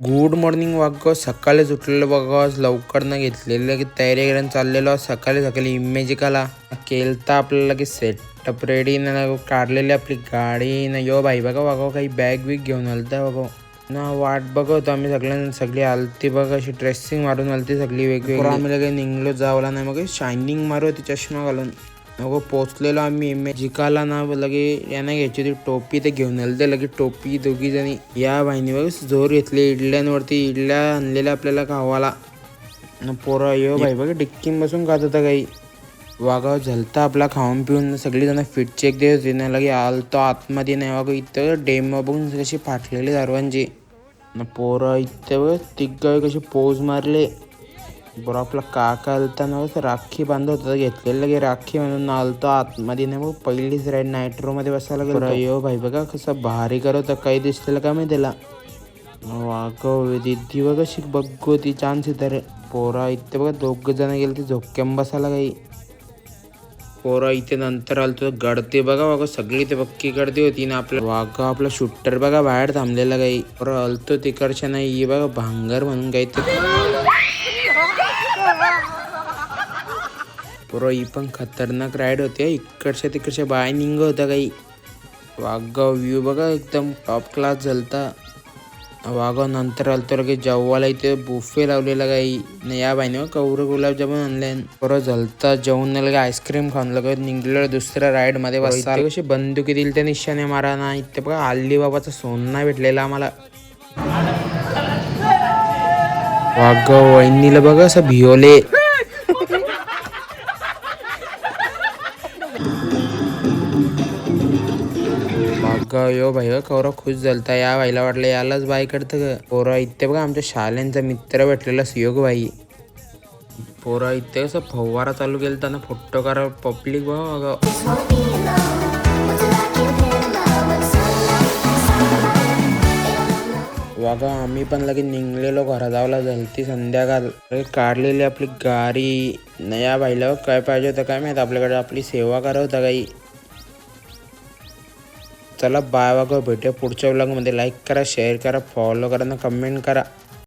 Good morning वागो. सकाळीच उठलेलो बघा, लवकर न घेतलेलं की तयारी करायला चाललेलो. सकाळी सकाळी इमेजिकाला केलता आपल्याला की सेटअप रेडी ना काढलेली आपली गाडी ना. यो भाई बघा बघा काही बॅग बिग घेऊन आलता बघा ना. वाट बघतो आम्ही सगळी आलती बघा, अशी ड्रेसिंग मारून आलती सगळी वेगवेगळी. आम्ही लगे निघलो जावला नाही मग शायनिंग मारू होती चष्मा घालून नको. पोचलेलो आम्ही इमेजिकाला ना. लगे यांना घ्यायची होती टोपी, ते घेऊन आले ते लगे टोपी दोघी जणी. या बाईनी बघ जोर घेतली इडल्यांवरती, इडल्या आणलेल्या आपल्याला खावाला. पोरा यो भाई बघ डिक्कीन बसून खात होता काही. वागाव झलता आपला खाऊन पिऊन. सगळी जण फिट चेक देत होती ना. लगे आलतो आतमध्ये नाही वागो. इथं डेमो बघून कशी फाटलेली सर्वांची ना. पोरं इथं बघ तिघ कशी पोज मारले. बरं आपला काका आलता ना, राखी बांधत होता घेतलेलं की राखी म्हणून आलतो आतमध्ये नाही बघ. पहिलीच राईड नायट्रो मध्ये बसायला गेलो. यो भाई बघा कसं भारी करत काही दिसलेलं का मी त्याला. वागव दिदी बघा शिक बघू ती चान्स तर. पोरा इथे बघा दोघ जण गेले ते झोक्याम बसायला काही. पोरा इथे नंतर आलतो गडते बघा वागो. सगळी ते बक्की गडती होती ना. आपलं वागा आपला शूटर बघा बाहेर थांबलेला काही. पोरा आलतो तिकडच्या नाही बघा भांगर म्हणून काही ते. पोरं ही पण खतरनाक राईड होते. इकडच्या तिकडच्या बाय निघ होता काही. वाघगाव व्ह्यू बघा एकदम टॉप क्लास झालता. वाघाव नंतर आलतो लगे जेवायला इथे बुफे लावलेला काही नाही. या बाईने कौरं गुलाबजामुन आणले. परत झालता जेवण लगे आईस्क्रीम खाऊन लगे निघलो दुसऱ्या राईड मध्ये बसता. कशी बंदुकी दिली त्या निशाने मारा ना. इथे बघा आल्ली बाबाचा सोना भेटलेला आम्हाला. वाघगाव वहिनीला बघा असं भिवले. यो भाई कौरा खुश झालता. या भाईला वाटलं यालाच बाय करतं ग. पोरा इथे बघा आमच्या शाळेंचा मित्र भेटलेला सुयोग भाई. पोरा इथे कसं फवारा चालू केलता ना फोटो करा पब्लिक बघा. वागा आम्ही पण लगेच निघलेलो घरा जावला. झालती संध्याकाळ. काढलेली आपली गाडी नया भाईला काय पाहिजे होतं काय माहित आपल्याकडे. आपली सेवा करत होता काही. चला बाय वागा भेटूया पुढच्या व्लॉगमध्ये. लाईक करा, शेअर करा, फॉलो करा ना कमेंट करा.